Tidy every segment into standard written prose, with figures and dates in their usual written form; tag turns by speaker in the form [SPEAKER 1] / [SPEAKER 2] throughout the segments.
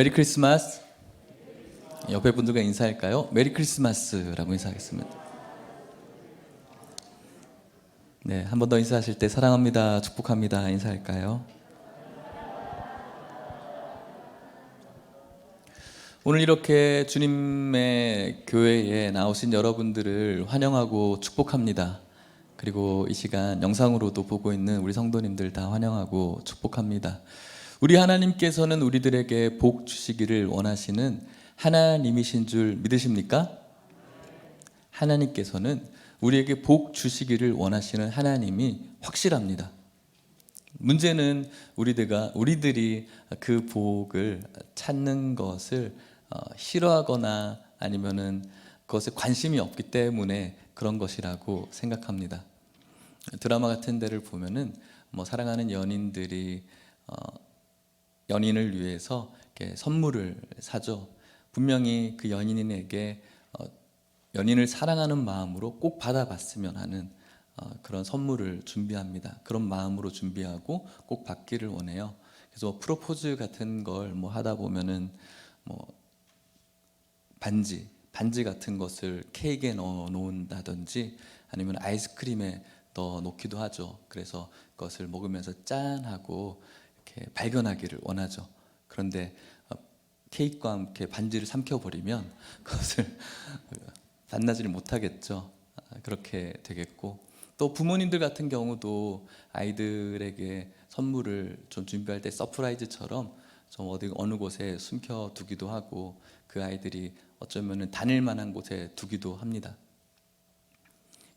[SPEAKER 1] 메리 크리스마스. 옆에 분들과 인사할까요? 메리 크리스마스라고 인사하겠습니다. 네, 한 번 더 인사하실 때 사랑합니다, 축복합니다 인사할까요? 오늘 이렇게 주님의 교회에 나오신 여러분들을 환영하고 축복합니다. 그리고 이 시간 영상으로도 보고 있는 우리 성도님들 다 환영하고 축복합니다. 우리 하나님께서는 우리들에게 복 주시기를 원하시는 하나님이신 줄 믿으십니까? 하나님께서는 우리에게 복 주시기를 원하시는 하나님이 확실합니다. 문제는 우리들이 그 복을 찾는 것을 싫어하거나 아니면은 그것에 관심이 없기 때문에 그런 것이라고 생각합니다. 드라마 같은 데를 보면은 사랑하는 연인들이 연인을 위해서 이렇게 선물을 사죠. 분명히 그 연인에게 연인을 사랑하는 마음으로 꼭 받아봤으면 하는 그런 선물을 준비합니다. 그런 마음으로 준비하고 꼭 받기를 원해요. 그래서 프로포즈 같은 걸 하다 보면은 반지 같은 것을 케이크에 넣어 놓는다든지 아니면 아이스크림에 넣어 놓기도 하죠. 그래서 그것을 먹으면서 짠 하고 이렇게 발견하기를 원하죠. 그런데 케이크와 함께 반지를 삼켜버리면 그것을 만나지를 못하겠죠. 그렇게 되겠고, 또 부모님들 같은 경우도 아이들에게 선물을 좀 준비할 때 서프라이즈처럼 좀 어느 곳에 숨겨두기도 하고, 그 아이들이 어쩌면 다닐 만한 곳에 두기도 합니다.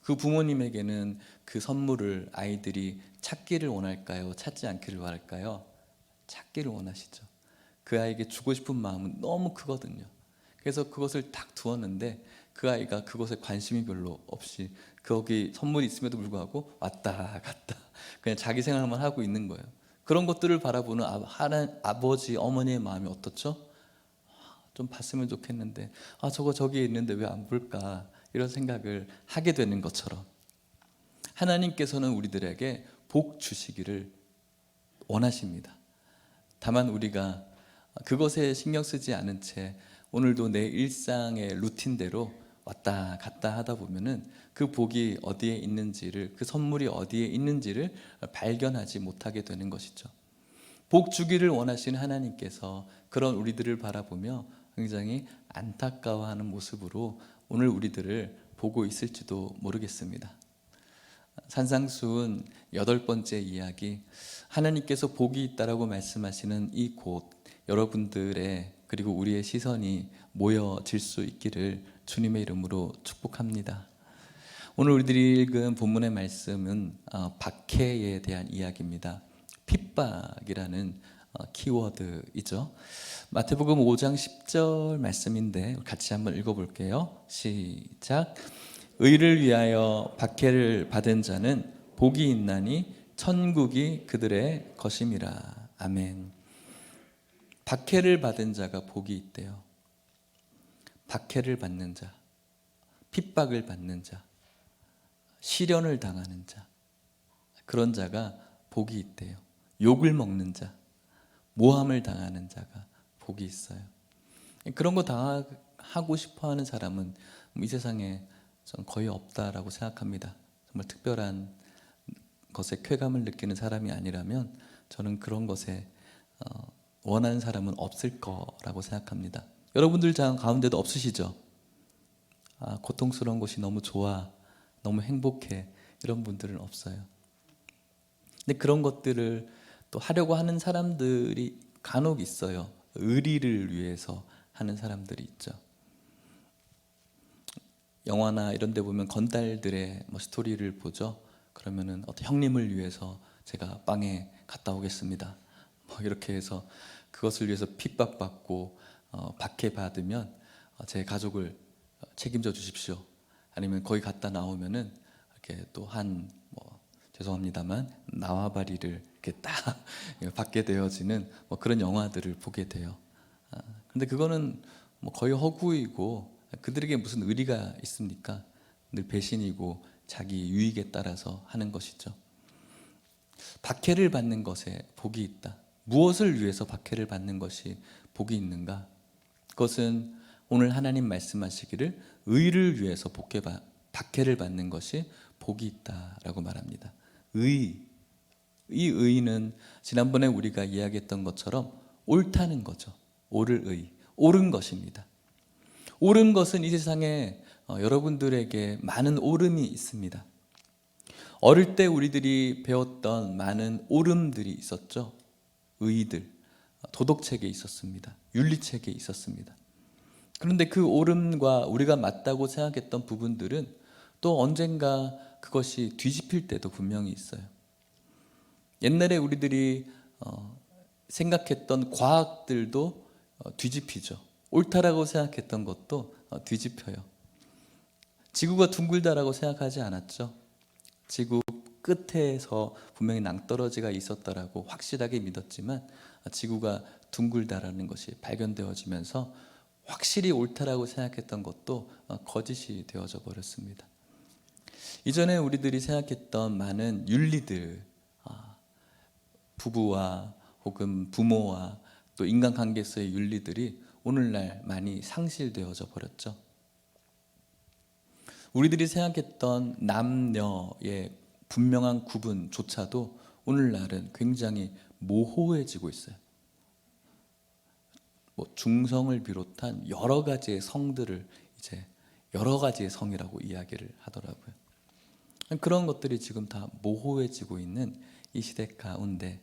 [SPEAKER 1] 그 부모님에게는 그 선물을 아이들이 찾기를 원할까요? 찾지 않기를 원할까요? 찾기를 원하시죠. 그 아이에게 주고 싶은 마음은 너무 크거든요. 그래서 그것을 딱 두었는데 그 아이가 그것에 관심이 별로 없이 거기 선물이 있음에도 불구하고 왔다 갔다 그냥 자기 생각만 하고 있는 거예요. 그런 것들을 바라보는 아버지, 어머니의 마음이 어떻죠? 좀 봤으면 좋겠는데 저거 저기에 있는데 왜 안 볼까, 이런 생각을 하게 되는 것처럼 하나님께서는 우리들에게 복 주시기를 원하십니다. 다만 우리가 그것에 신경 쓰지 않은 채 오늘도 내 일상의 루틴대로 왔다 갔다 하다 보면은 그 복이 어디에 있는지를, 그 선물이 어디에 있는지를 발견하지 못하게 되는 것이죠. 복 주기를 원하시는 하나님께서 그런 우리들을 바라보며 굉장히 안타까워하는 모습으로 오늘 우리들을 보고 있을지도 모르겠습니다. 산상수훈 8번째 이야기, 하나님께서 복이 있다라고 말씀하시는 이곳, 여러분들의 그리고 우리의 시선이 모여질 수 있기를 주님의 이름으로 축복합니다. 오늘 우리들이 읽은 본문의 말씀은 박해에 대한 이야기입니다. 핍박이라는 키워드이죠. 마태복음 5장 10절 말씀인데 같이 한번 읽어볼게요. 시작. 의를 위하여 박해를 받은 자는 복이 있나니 천국이 그들의 것임이라. 아멘. 박해를 받은 자가 복이 있대요. 박해를 받는 자, 핍박을 받는 자, 시련을 당하는 자, 그런 자가 복이 있대요. 욕을 먹는 자, 모함을 당하는 자가 복이 있어요. 그런 거 당하고 싶어하는 사람은 이 세상에 전 거의 없다라고 생각합니다. 정말 특별한 것에 쾌감을 느끼는 사람이 아니라면 저는 그런 것에 원하는 사람은 없을 거라고 생각합니다. 여러분들 가운데도 없으시죠? 고통스러운 것이 너무 좋아, 너무 행복해, 이런 분들은 없어요. 근데 그런 것들을 또 하려고 하는 사람들이 간혹 있어요. 의리를 위해서 하는 사람들이 있죠. 영화나 이런 데 보면 건달들의 스토리를 보죠. 그러면은 어떤 형님을 위해서 제가 빵에 갔다 오겠습니다, 이렇게 해서 그것을 위해서 핍박받고 박해받으면 제 가족을 책임져 주십시오. 아니면 거기 갔다 나오면은 이렇게 또 죄송합니다만縄張리를 이렇게 딱 받게 되어지는 그런 영화들을 보게 돼요. 근데 그거는 거의 허구이고 그들에게 무슨 의리가 있습니까? 늘 배신이고 자기 유익에 따라서 하는 것이죠. 박해를 받는 것에 복이 있다. 무엇을 위해서 박해를 받는 것이 복이 있는가? 그것은 오늘 하나님 말씀하시기를 의를 위해서 박해를 받는 것이 복이 있다라고 말합니다. 이 의는 지난번에 우리가 이야기했던 것처럼 옳다는 거죠. 옳은 것입니다. 옳은 것은 이 세상에 여러분들에게 많은 옳음이 있습니다. 어릴 때 우리들이 배웠던 많은 옳음들이 있었죠. 의의들, 도덕책에 있었습니다. 윤리책에 있었습니다. 그런데 그 옳음과 우리가 맞다고 생각했던 부분들은 또 언젠가 그것이 뒤집힐 때도 분명히 있어요. 옛날에 우리들이 생각했던 과학들도 뒤집히죠. 옳다라고 생각했던 것도 뒤집혀요. 지구가 둥글다라고 생각하지 않았죠. 지구 끝에서 분명히 낭떠러지가 있었다라고 확실하게 믿었지만 지구가 둥글다라는 것이 발견되어지면서 확실히 옳다라고 생각했던 것도 거짓이 되어져 버렸습니다. 이전에 우리들이 생각했던 많은 윤리들, 부부와 혹은 부모와 또 인간관계에서의 윤리들이 오늘날 많이 상실되어져 버렸죠. 우리들이 생각했던 남녀의 분명한 구분조차도 오늘날은 굉장히 모호해지고 있어요. 중성을 비롯한 여러 가지의 성들을 이제 여러 가지의 성이라고 이야기를 하더라고요. 그런 것들이 지금 다 모호해지고 있는 이 시대 가운데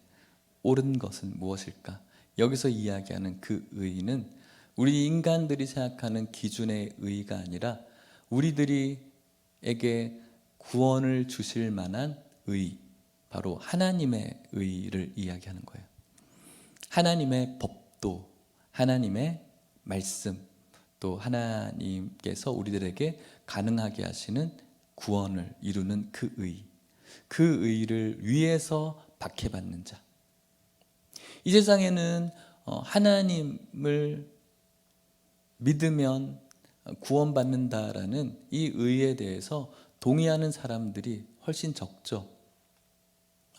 [SPEAKER 1] 옳은 것은 무엇일까? 여기서 이야기하는 그 의의는 우리 인간들이 생각하는 기준의 의의가 아니라 우리들에게 구원을 주실 만한 의의, 바로 하나님의 의의를 이야기하는 거예요. 하나님의 법도, 하나님의 말씀, 또 하나님께서 우리들에게 가능하게 하시는 구원을 이루는 그 의의를 위해서 박해받는 자. 이 세상에는 하나님을 믿으면 구원받는다라는 이 의의에 대해서 동의하는 사람들이 훨씬 적죠.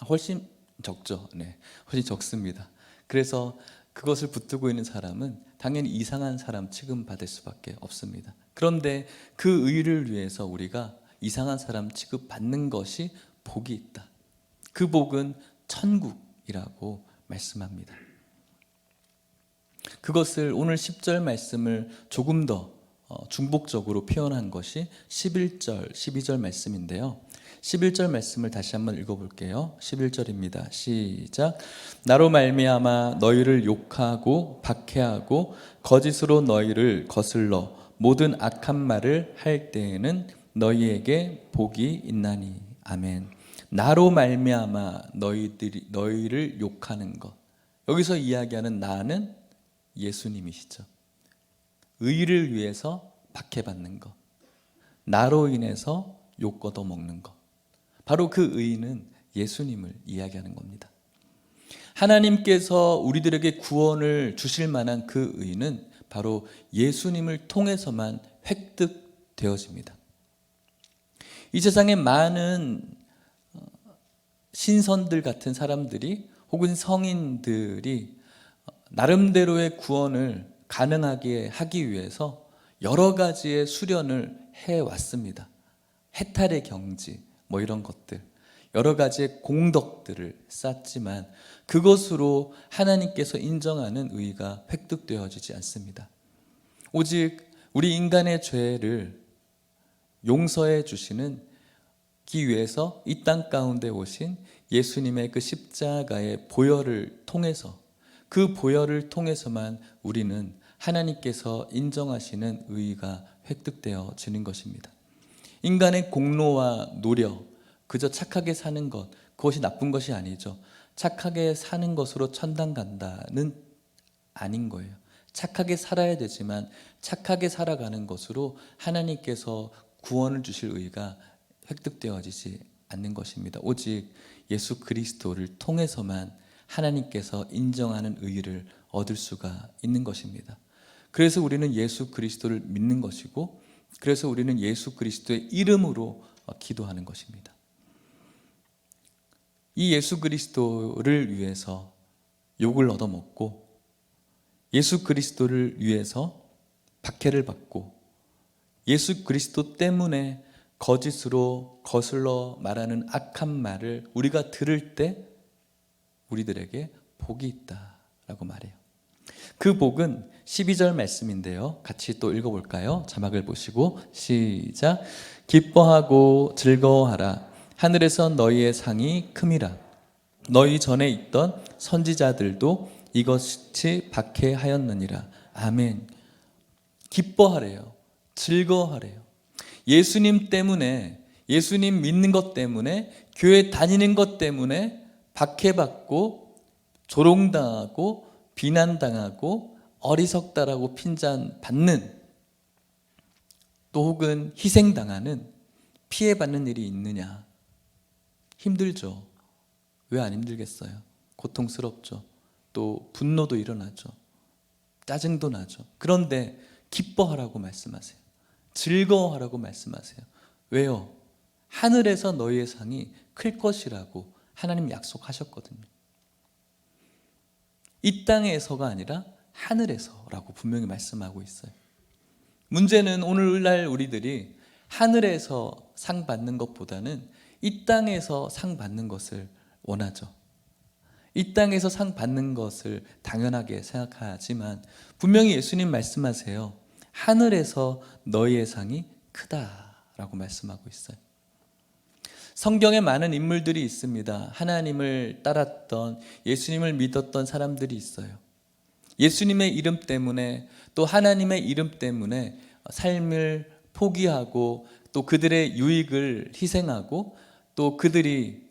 [SPEAKER 1] 훨씬 적습니다. 그래서 그것을 붙들고 있는 사람은 당연히 이상한 사람 취급받을 수밖에 없습니다. 그런데 그 의의를 위해서 우리가 이상한 사람 취급받는 것이 복이 있다. 그 복은 천국이라고 말씀합니다. 그것을 오늘 10절 말씀을 조금 더 중복적으로 표현한 것이 11절, 12절 말씀인데요. 11절 말씀을 다시 한번 읽어볼게요. 11절입니다. 시작. 나로 말미암아 너희를 욕하고 박해하고 거짓으로 너희를 거슬러 모든 악한 말을 할 때에는 너희에게 복이 있나니. 아멘. 나로 말미암아 너희를 욕하는 것. 여기서 이야기하는 나는 예수님이시죠. 의를 위해서 박해받는 것, 나로 인해서 욕 얻어먹는 것, 바로 그 의는 예수님을 이야기하는 겁니다. 하나님께서 우리들에게 구원을 주실 만한 그 의는 바로 예수님을 통해서만 획득되어집니다. 이 세상에 많은 신선들 같은 사람들이 혹은 성인들이 나름대로의 구원을 가능하게 하기 위해서 여러 가지의 수련을 해왔습니다. 해탈의 경지, 이런 것들, 여러 가지의 공덕들을 쌓지만 그것으로 하나님께서 인정하는 의의가 획득되어지지 않습니다. 오직 우리 인간의 죄를 용서해 주시는 기 위해서 이 땅 가운데 오신 예수님의 그 십자가의 보혈을 통해서, 그 보혈을 통해서만 우리는 하나님께서 인정하시는 의의가 획득되어지는 것입니다. 인간의 공로와 노력, 그저 착하게 사는 것, 그것이 나쁜 것이 아니죠. 착하게 사는 것으로 천당 간다는 아닌 거예요. 착하게 살아야 되지만 착하게 살아가는 것으로 하나님께서 구원을 주실 의의가 획득되어지지 않는 것입니다. 오직 예수 그리스도를 통해서만 하나님께서 인정하는 의의를 얻을 수가 있는 것입니다. 그래서 우리는 예수 그리스도를 믿는 것이고, 그래서 우리는 예수 그리스도의 이름으로 기도하는 것입니다. 이 예수 그리스도를 위해서 욕을 얻어먹고, 예수 그리스도를 위해서 박해를 받고 예수 그리스도 때문에 거짓으로 거슬러 말하는 악한 말을 우리가 들을 때 우리들에게 복이 있다라고 말해요. 그 복은 12절 말씀인데요. 같이 또 읽어볼까요? 자막을 보시고 시작. 기뻐하고 즐거워하라. 하늘에서 너희의 상이 큼이라. 너희 전에 있던 선지자들도 이것이 박해하였느니라. 아멘. 기뻐하래요. 즐거워하래요. 예수님 때문에, 예수님 믿는 것 때문에, 교회 다니는 것 때문에 박해받고 조롱당하고 비난당하고 어리석다라고 핀잔받는, 또 혹은 희생당하는, 피해받는 일이 있느냐? 힘들죠. 왜 안 힘들겠어요? 고통스럽죠. 또 분노도 일어나죠. 짜증도 나죠. 그런데 기뻐하라고 말씀하세요. 즐거워하라고 말씀하세요. 왜요? 하늘에서 너희의 상이 클 것이라고 하나님 약속하셨거든요. 이 땅에서가 아니라 하늘에서라고 분명히 말씀하고 있어요. 문제는 오늘날 우리들이 하늘에서 상 받는 것보다는 이 땅에서 상 받는 것을 원하죠. 이 땅에서 상 받는 것을 당연하게 생각하지만 분명히 예수님 말씀하세요. 하늘에서 너희의 상이 크다라고 말씀하고 있어요. 성경에 많은 인물들이 있습니다. 하나님을 따랐던, 예수님을 믿었던 사람들이 있어요. 예수님의 이름 때문에, 또 하나님의 이름 때문에 삶을 포기하고 또 그들의 유익을 희생하고 또 그들이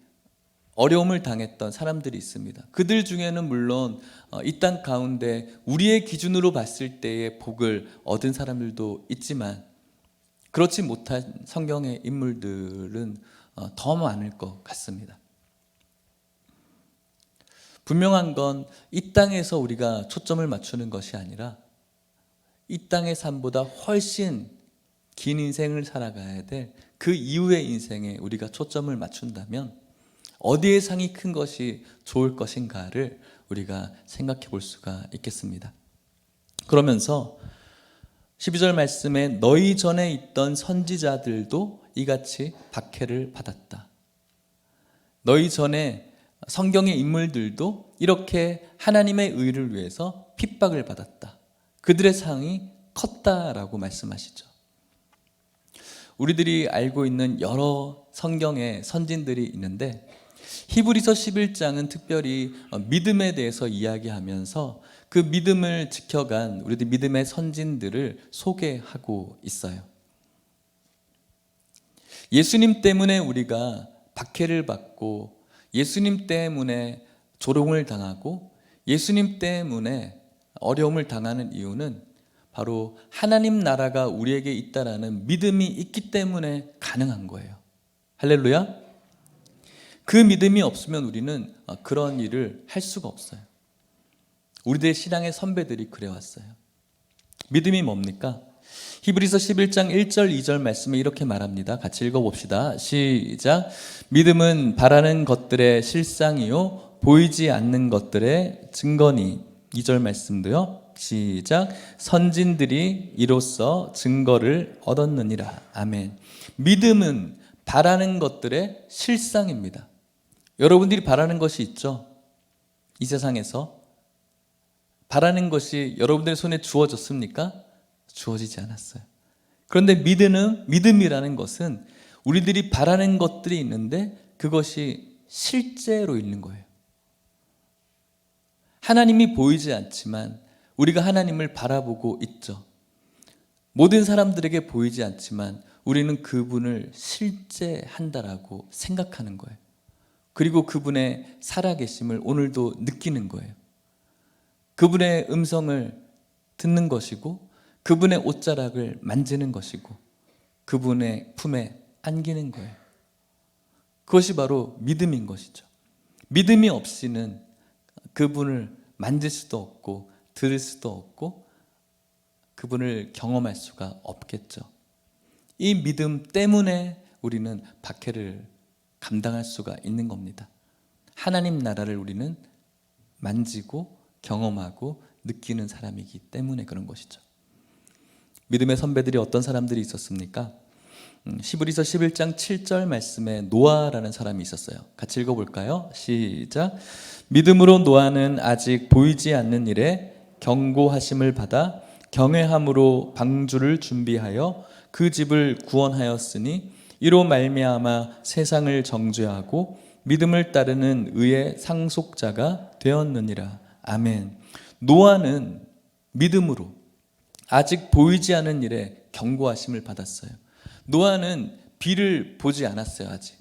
[SPEAKER 1] 어려움을 당했던 사람들이 있습니다. 그들 중에는 물론 이 땅 가운데 우리의 기준으로 봤을 때의 복을 얻은 사람들도 있지만 그렇지 못한 성경의 인물들은 더 많을 것 같습니다. 분명한 건 이 땅에서 우리가 초점을 맞추는 것이 아니라 이 땅의 삶보다 훨씬 긴 인생을 살아가야 될 그 이후의 인생에 우리가 초점을 맞춘다면 어디에 상이 큰 것이 좋을 것인가를 우리가 생각해 볼 수가 있겠습니다. 그러면서 12절 말씀에 너희 전에 있던 선지자들도 이같이 박해를 받았다. 너희 전에 성경의 인물들도 이렇게 하나님의 의를 위해서 핍박을 받았다. 그들의 상이 컸다라고 말씀하시죠. 우리들이 알고 있는 여러 성경의 선진들이 있는데 히브리서 11장은 특별히 믿음에 대해서 이야기하면서 그 믿음을 지켜간 우리들 믿음의 선진들을 소개하고 있어요. 예수님 때문에 우리가 박해를 받고 예수님 때문에 조롱을 당하고 예수님 때문에 어려움을 당하는 이유는 바로 하나님 나라가 우리에게 있다라는 믿음이 있기 때문에 가능한 거예요. 할렐루야. 그 믿음이 없으면 우리는 그런 일을 할 수가 없어요. 우리들의 신앙의 선배들이 그래왔어요. 믿음이 뭡니까? 히브리서 11장 1절 2절 말씀에 이렇게 말합니다. 같이 읽어봅시다. 시작. 믿음은 바라는 것들의 실상이요 보이지 않는 것들의 증거니. 2절 말씀도요. 시작. 선진들이 이로써 증거를 얻었느니라. 아멘. 믿음은 바라는 것들의 실상입니다. 여러분들이 바라는 것이 있죠? 이 세상에서 바라는 것이 여러분들의 손에 주어졌습니까? 주어지지 않았어요. 그런데 믿음이라는 것은 우리들이 바라는 것들이 있는데 그것이 실제로 있는 거예요. 하나님이 보이지 않지만 우리가 하나님을 바라보고 있죠. 모든 사람들에게 보이지 않지만 우리는 그분을 실제한다라고 생각하는 거예요. 그리고 그분의 살아계심을 오늘도 느끼는 거예요. 그분의 음성을 듣는 것이고 그분의 옷자락을 만지는 것이고 그분의 품에 안기는 거예요. 그것이 바로 믿음인 것이죠. 믿음이 없이는 그분을 만질 수도 없고 들을 수도 없고 그분을 경험할 수가 없겠죠. 이 믿음 때문에 우리는 박해를 감당할 수가 있는 겁니다. 하나님 나라를 우리는 만지고 경험하고 느끼는 사람이기 때문에 그런 것이죠. 믿음의 선배들이 어떤 사람들이 있었습니까? 히브리서 11장 7절 말씀에 노아라는 사람이 있었어요. 같이 읽어볼까요? 시작. 믿음으로 노아는 아직 보이지 않는 일에 경고하심을 받아 경외함으로 방주를 준비하여 그 집을 구원하였으니 이로 말미암아 세상을 정죄하고 믿음을 따르는 의의 상속자가 되었느니라. 아멘. 노아는 믿음으로 아직 보이지 않은 일에 경고하심을 받았어요. 노아는 비를 보지 않았어요. 아직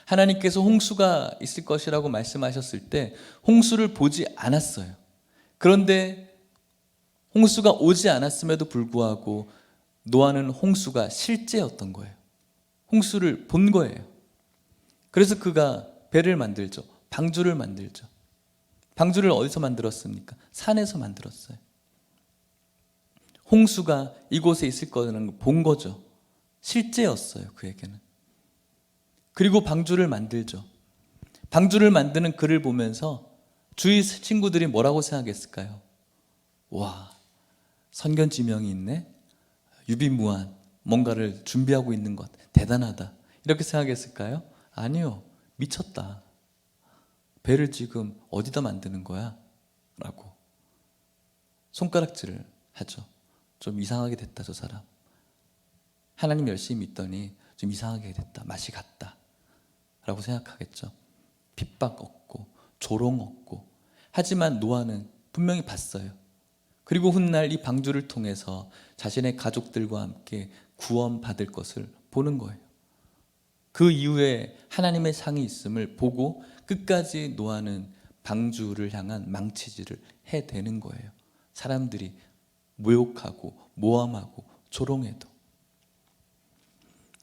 [SPEAKER 1] 하나님께서 홍수가 있을 것이라고 말씀하셨을 때 홍수를 보지 않았어요. 그런데 홍수가 오지 않았음에도 불구하고 노아는 홍수가 실제였던 거예요. 홍수를 본 거예요. 그래서 그가 배를 만들죠. 방주를 만들죠. 방주를 어디서 만들었습니까? 산에서 만들었어요. 홍수가 이곳에 있을 거라는 걸 본 거죠. 실제였어요, 그에게는. 그리고 방주를 만들죠. 방주를 만드는 그를 보면서 주위 친구들이 뭐라고 생각했을까요? 와, 선견지명이 있네? 유비무한 뭔가를 준비하고 있는 것 대단하다, 이렇게 생각했을까요? 아니요, 미쳤다. 배를 지금 어디다 만드는 거야? 라고 손가락질을 하죠. 좀 이상하게 됐다, 저 사람. 하나님 열심히 믿더니 좀 이상하게 됐다, 맛이 갔다 라고 생각하겠죠. 핍박 얻고 조롱 얻고. 하지만 노아는 분명히 봤어요. 그리고 훗날 이 방주를 통해서 자신의 가족들과 함께 구원받을 것을 보는 거예요. 그 이후에 하나님의 상이 있음을 보고 끝까지 노아는 방주를 향한 망치질을 해대는 거예요. 사람들이 모욕하고 모함하고 조롱해도.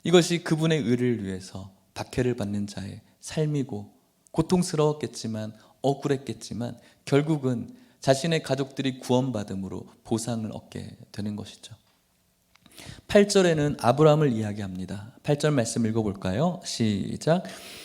[SPEAKER 1] 이것이 그분의 의를 위해서 박해를 받는 자의 삶이고 고통스러웠겠지만 억울했겠지만 결국은 자신의 가족들이 구원받음으로 보상을 얻게 되는 것이죠. 8절에는 아브라함을 이야기합니다. 8절 말씀 읽어볼까요? 시작.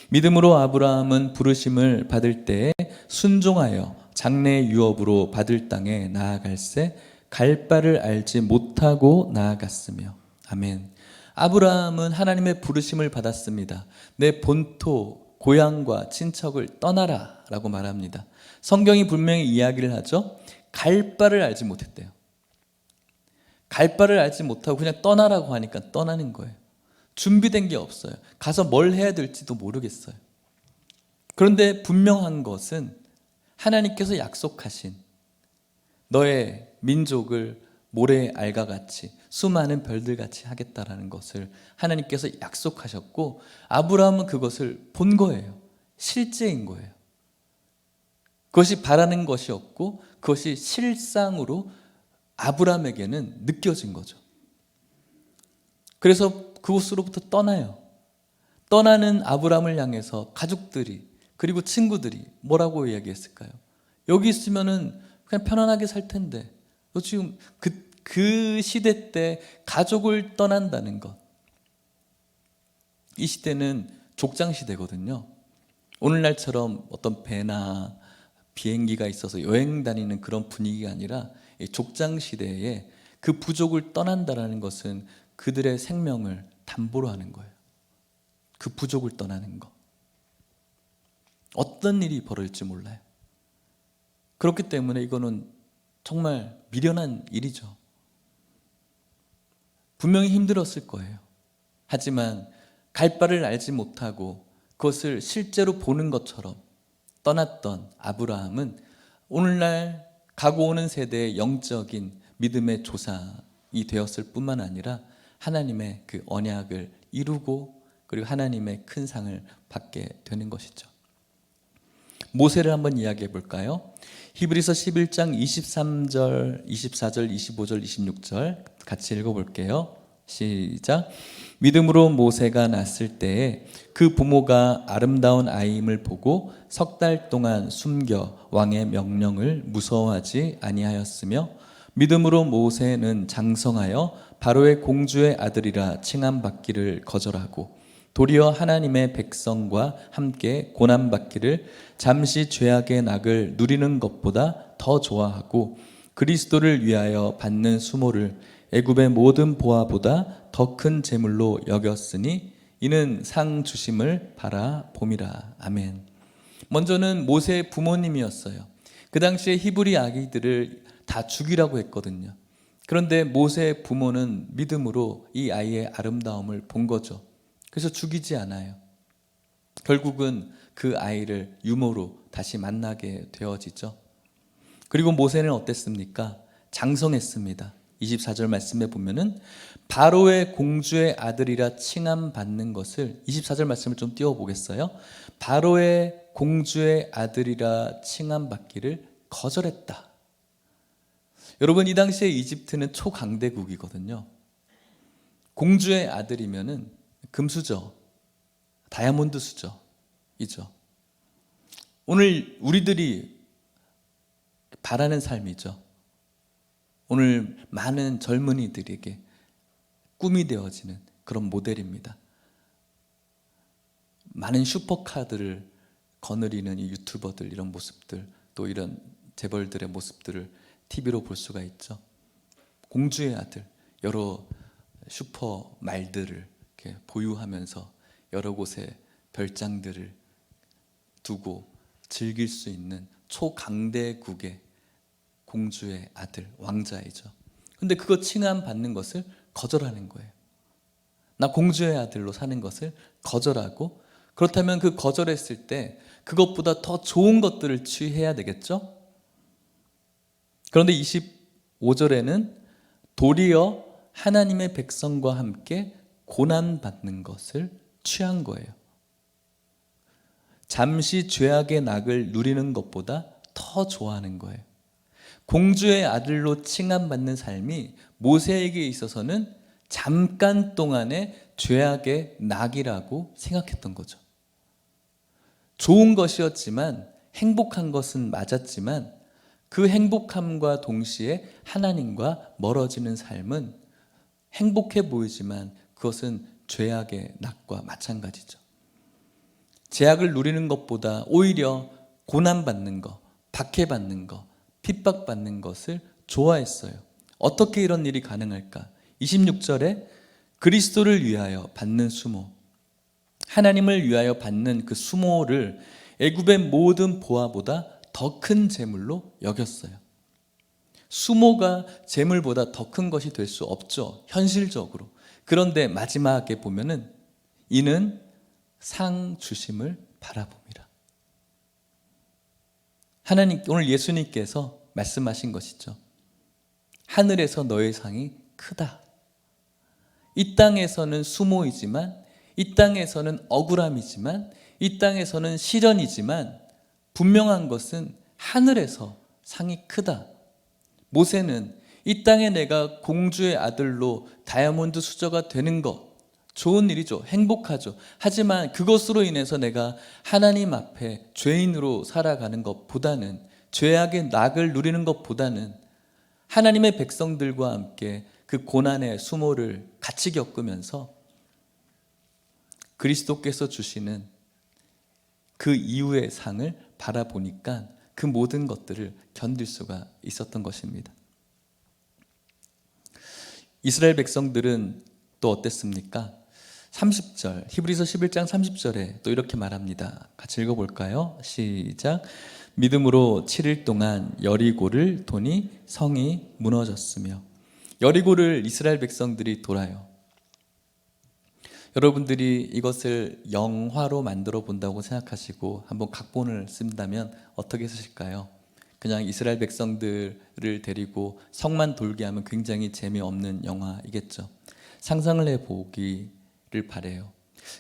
[SPEAKER 1] 믿음으로 아브라함은 부르심을 받을 때에 순종하여 장래 유업으로 받을 땅에 나아갈새 갈 바를 알지 못하고 나아갔으며. 아멘. 아브라함은 하나님의 부르심을 받았습니다. 내 본토, 고향과 친척을 떠나라 라고 말합니다. 성경이 분명히 이야기를 하죠. 갈 바를 알지 못했대요. 갈 바를 알지 못하고 그냥 떠나라고 하니까 떠나는 거예요. 준비된 게 없어요. 가서 뭘 해야 될지도 모르겠어요. 그런데 분명한 것은 하나님께서 약속하신 너의 민족을 모래의 알과 같이 수많은 별들같이 하겠다라는 것을 하나님께서 약속하셨고 아브라함은 그것을 본 거예요. 실제인 거예요. 그것이 바라는 것이었고 그것이 실상으로 아브라함에게는 느껴진 거죠. 그래서 그곳으로부터 떠나요. 떠나는 아브라함을 향해서 가족들이 그리고 친구들이 뭐라고 이야기했을까요? 여기 있으면은 그냥 편안하게 살 텐데 너 지금 그 시대 때 가족을 떠난다는 것. 이 시대는 족장 시대거든요. 오늘날처럼 어떤 배나 비행기가 있어서 여행 다니는 그런 분위기가 아니라 족장 시대에 그 부족을 떠난다는 것은 그들의 생명을 담보로 하는 거예요. 그 부족을 떠나는 것. 어떤 일이 벌어질지 몰라요. 그렇기 때문에 이거는 정말 미련한 일이죠. 분명히 힘들었을 거예요. 하지만 갈 바를 알지 못하고 그것을 실제로 보는 것처럼 떠났던 아브라함은 오늘날 가고 오는 세대의 영적인 믿음의 조상이 되었을 뿐만 아니라 하나님의 그 언약을 이루고 그리고 하나님의 큰 상을 받게 되는 것이죠. 모세를 한번 이야기해 볼까요? 히브리서 11장 23절, 24절, 25절, 26절 같이 읽어볼게요. 시작. 믿음으로 모세가 낳았을 때에 그 부모가 아름다운 아이임을 보고 석 달 동안 숨겨 왕의 명령을 무서워하지 아니하였으며 믿음으로 모세는 장성하여 바로의 공주의 아들이라 칭함받기를 거절하고 도리어 하나님의 백성과 함께 고난받기를 잠시 죄악의 낙을 누리는 것보다 더 좋아하고 그리스도를 위하여 받는 수모를 애굽의 모든 보화보다 더 큰 재물로 여겼으니 이는 상 주심을 바라봄이라. 아멘. 먼저는 모세의 부모님이었어요. 그 당시에 히브리 아기들을 다 죽이라고 했거든요. 그런데 모세의 부모는 믿음으로 이 아이의 아름다움을 본 거죠. 그래서 죽이지 않아요. 결국은 그 아이를 유모로 다시 만나게 되어지죠. 그리고 모세는 어땠습니까? 장성했습니다. 24절 말씀에 보면은 바로의 공주의 아들이라 칭함받는 것을, 24절 말씀을 좀 띄워보겠어요? 바로의 공주의 아들이라 칭함받기를 거절했다. 여러분, 이 당시에 이집트는 초강대국이거든요. 공주의 아들이면은 금수저, 다이아몬드 수저 이죠. 오늘 우리들이 바라는 삶이죠. 오늘 많은 젊은이들에게 꿈이 되어지는 그런 모델입니다. 많은 슈퍼카들을 거느리는 이 유튜버들, 이런 모습들, 또 이런 재벌들의 모습들을 TV로 볼 수가 있죠. 공주의 아들, 여러 슈퍼 말들을 이렇게 보유하면서 여러 곳에 별장들을 두고 즐길 수 있는 초강대국의 공주의 아들, 왕자이죠. 근데 그거 칭함받는 것을 거절하는 거예요. 나 공주의 아들로 사는 것을 거절하고, 그렇다면 그 거절했을 때 그것보다 더 좋은 것들을 취해야 되겠죠? 그런데 25절에는 도리어 하나님의 백성과 함께 고난받는 것을 취한 거예요. 잠시 죄악의 낙을 누리는 것보다 더 좋아하는 거예요. 공주의 아들로 칭함받는 삶이 모세에게 있어서는 잠깐 동안의 죄악의 낙이라고 생각했던 거죠. 좋은 것이었지만, 행복한 것은 맞았지만, 그 행복함과 동시에 하나님과 멀어지는 삶은 행복해 보이지만 그것은 죄악의 낙과 마찬가지죠. 죄악을 누리는 것보다 오히려 고난받는 것, 박해받는 것, 핍박받는 것을 좋아했어요. 어떻게 이런 일이 가능할까? 26절에 그리스도를 위하여 받는 수모, 하나님을 위하여 받는 그 수모를 애굽의 모든 보화보다 더 큰 재물로 여겼어요. 수모가 재물보다 더 큰 것이 될 수 없죠, 현실적으로. 그런데 마지막에 보면은 이는 상 주심을 바라봅니다. 하나님, 오늘 예수님께서 말씀하신 것이죠. 하늘에서 너의 상이 크다. 이 땅에서는 수모이지만, 이 땅에서는 억울함이지만, 이 땅에서는 시련이지만 분명한 것은 하늘에서 상이 크다. 모세는 이 땅에 내가 공주의 아들로 다이아몬드 수저가 되는 것, 좋은 일이죠. 행복하죠. 하지만 그것으로 인해서 내가 하나님 앞에 죄인으로 살아가는 것보다는, 죄악의 낙을 누리는 것보다는 하나님의 백성들과 함께 그 고난의 수모를 같이 겪으면서 그리스도께서 주시는 그 이후의 상을 바라보니까 그 모든 것들을 견딜 수가 있었던 것입니다. 이스라엘 백성들은 또 어땠습니까? 30절, 히브리서 11장 30절에 또 이렇게 말합니다. 같이 읽어볼까요? 시작. 믿음으로 7일 동안 여리고를 도니 성이 무너졌으며. 여리고를 이스라엘 백성들이 돌아요. 여러분들이 이것을 영화로 만들어 본다고 생각하시고 한번 각본을 쓴다면 어떻게 쓰실까요? 그냥 이스라엘 백성들을 데리고 성만 돌게 하면 굉장히 재미없는 영화이겠죠. 상상을 해보기를 바래요.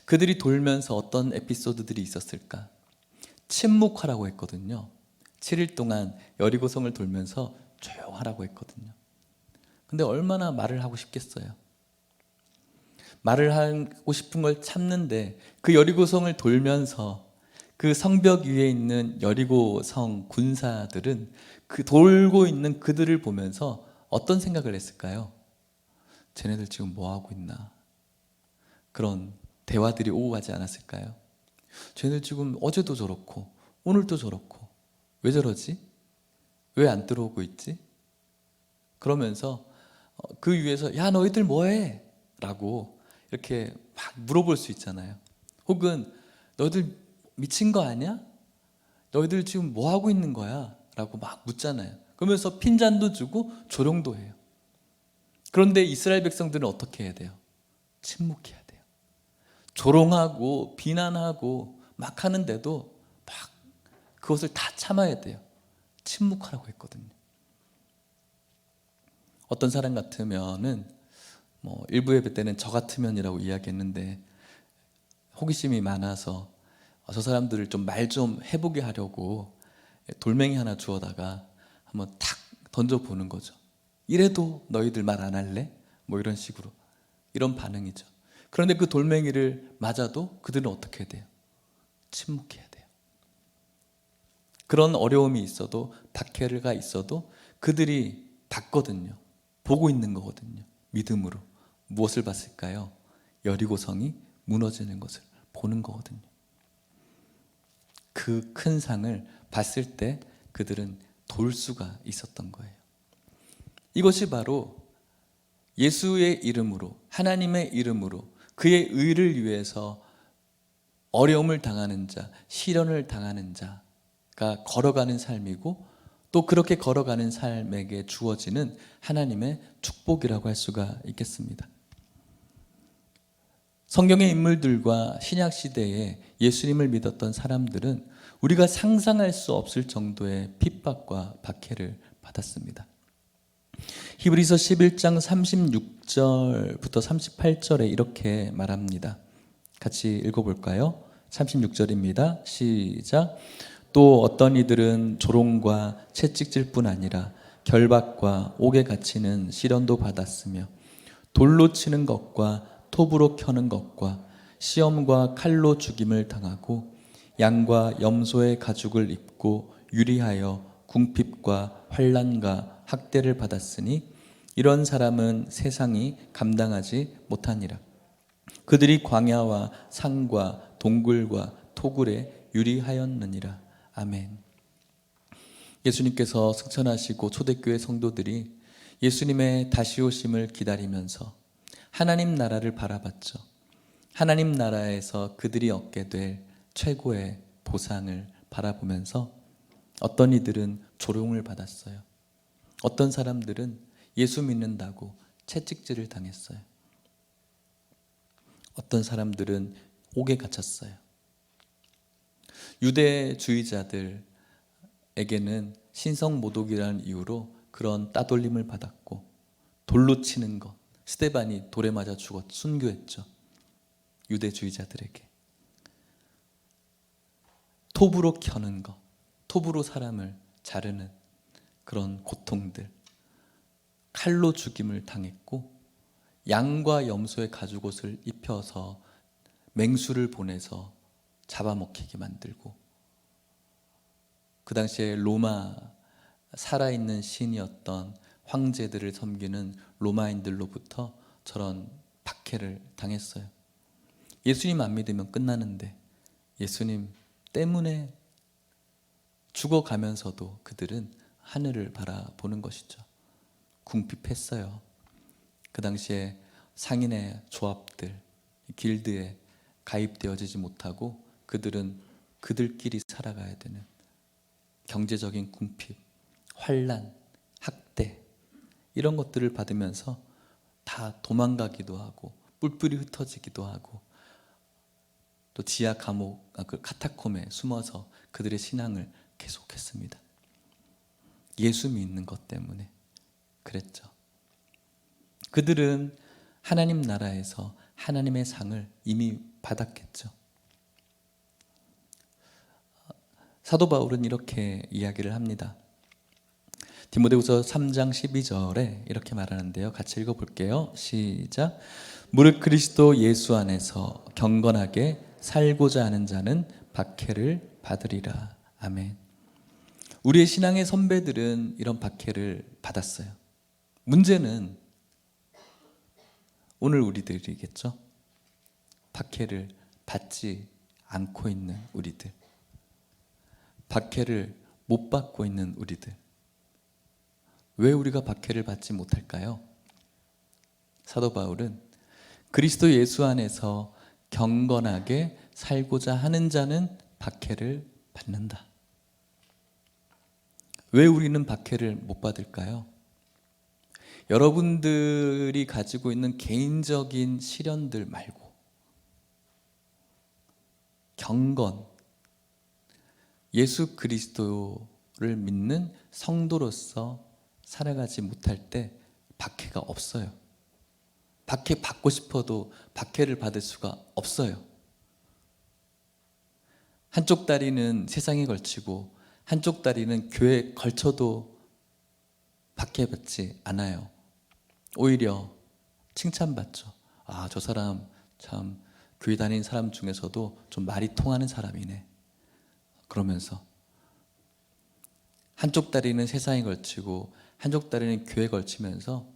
[SPEAKER 1] 그들이 돌면서 어떤 에피소드들이 있었을까? 침묵하라고 했거든요. 7일 동안 여리고성을 돌면서 조용하라고 했거든요. 근데 얼마나 말을 하고 싶겠어요. 말을 하고 싶은 걸 참는데 그 여리고성을 돌면서 그 성벽 위에 있는 여리고성 군사들은 그 돌고 있는 그들을 보면서 어떤 생각을 했을까요? 쟤네들 지금 뭐 하고 있나? 그런 대화들이 오고 가지 않았을까요? 쟤네들 지금 어제도 저렇고 오늘도 저렇고 왜 저러지? 왜 안 들어오고 있지? 그러면서 그 위에서 야 너희들 뭐해? 라고 이렇게 막 물어볼 수 있잖아요. 혹은 너희들 미친 거 아니야? 너희들 지금 뭐 하고 있는 거야? 라고 막 묻잖아요. 그러면서 핀잔도 주고 조롱도 해요. 그런데 이스라엘 백성들은 어떻게 해야 돼요? 침묵해야 돼요. 조롱하고 비난하고 막 하는데도 막 그것을 다 참아야 돼요. 침묵하라고 했거든요. 어떤 사람 같으면은 일부 예배 때는 저 같으면이라고 이야기했는데 호기심이 많아서 저 사람들을 좀 말 좀 해보게 하려고 돌멩이 하나 주워다가 한번 탁 던져보는 거죠. 이래도 너희들 말 안 할래? 이런 식으로. 이런 반응이죠. 그런데 그 돌멩이를 맞아도 그들은 어떻게 해야 돼요? 침묵해야 돼요. 그런 어려움이 있어도 박해가 있어도 그들이 봤거든요. 보고 있는 거거든요. 믿음으로. 무엇을 봤을까요? 여리고성이 무너지는 것을 보는 거거든요. 그 큰 상을 봤을 때 그들은 돌 수가 있었던 거예요. 이것이 바로 예수의 이름으로, 하나님의 이름으로 그의 의를 위해서 어려움을 당하는 자, 시련을 당하는 자가 걸어가는 삶이고, 또 그렇게 걸어가는 삶에게 주어지는 하나님의 축복이라고 할 수가 있겠습니다. 성경의 인물들과 신약 시대에 예수님을 믿었던 사람들은 우리가 상상할 수 없을 정도의 핍박과 박해를 받았습니다. 히브리서 11장 36절부터 38절에 이렇게 말합니다. 같이 읽어볼까요? 36절입니다. 시작. 또 어떤 이들은 조롱과 채찍질 뿐 아니라 결박과 옥에 갇히는 시련도 받았으며 돌로 치는 것과 톱으로 켜는 것과 시험과 칼로 죽임을 당하고 양과 염소의 가죽을 입고 유리하여 궁핍과 환난과 학대를 받았으니 이런 사람은 세상이 감당하지 못하니라. 그들이 광야와 산과 동굴과 토굴에 유리하였느니라. 아멘. 예수님께서 승천하시고 초대교회 성도들이 예수님의 다시 오심을 기다리면서 하나님 나라를 바라봤죠. 하나님 나라에서 그들이 얻게 될 최고의 보상을 바라보면서 어떤 이들은 조롱을 받았어요. 어떤 사람들은 예수 믿는다고 채찍질을 당했어요. 어떤 사람들은 옥에 갇혔어요. 유대주의자들에게는 신성모독이라는 이유로 그런 따돌림을 받았고, 돌로 치는 것, 스데반이 돌에 맞아 순교했죠. 유대주의자들에게. 톱으로 켜는 것, 톱으로 사람을 자르는 그런 고통들, 칼로 죽임을 당했고, 양과 염소의 가죽옷을 입혀서 맹수를 보내서 잡아먹히게 만들고, 그 당시에 로마 살아있는 신이었던 황제들을 섬기는 로마인들로부터 저런 박해를 당했어요. 예수님 안 믿으면 끝나는데 예수님 때문에 죽어가면서도 그들은 하늘을 바라보는 것이죠. 궁핍했어요. 그 당시에 상인의 조합들, 길드에 가입되어지지 못하고 그들은 그들끼리 살아가야 되는 경제적인 궁핍, 환난, 학대, 이런 것들을 받으면서 다 도망가기도 하고 뿔뿔이 흩어지기도 하고 또 지하 감옥, 그 카타콤에 숨어서 그들의 신앙을 계속했습니다. 예수 믿는 것 때문에 그랬죠. 그들은 하나님 나라에서 하나님의 상을 이미 받았겠죠. 사도 바울은 이렇게 이야기를 합니다. 디모데후서 3장 12절에 이렇게 말하는데요. 같이 읽어볼게요. 시작. 무릇 그리스도 예수 안에서 경건하게 살고자 하는 자는 박해를 받으리라. 아멘. 우리의 신앙의 선배들은 이런 박해를 받았어요. 문제는 오늘 우리들이겠죠. 박해를 받지 않고 있는 우리들, 박해를 못 받고 있는 우리들. 왜 우리가 박해를 받지 못할까요? 사도 바울은 그리스도 예수 안에서 경건하게 살고자 하는 자는 박해를 받는다. 왜 우리는 박해를 못 받을까요? 여러분들이 가지고 있는 개인적인 시련들 말고 경건, 예수 그리스도를 믿는 성도로서 살아가지 못할 때 박해가 없어요. 박해 받고 싶어도 박해를 받을 수가 없어요. 한쪽 다리는 세상에 걸치고 한쪽 다리는 교회에 걸쳐도 박해받지 않아요. 오히려 칭찬받죠. 아, 저 사람 참 교회 다니는 사람 중에서도 좀 말이 통하는 사람이네. 그러면서 한쪽 다리는 세상에 걸치고 한쪽 다리는 교회에 걸치면서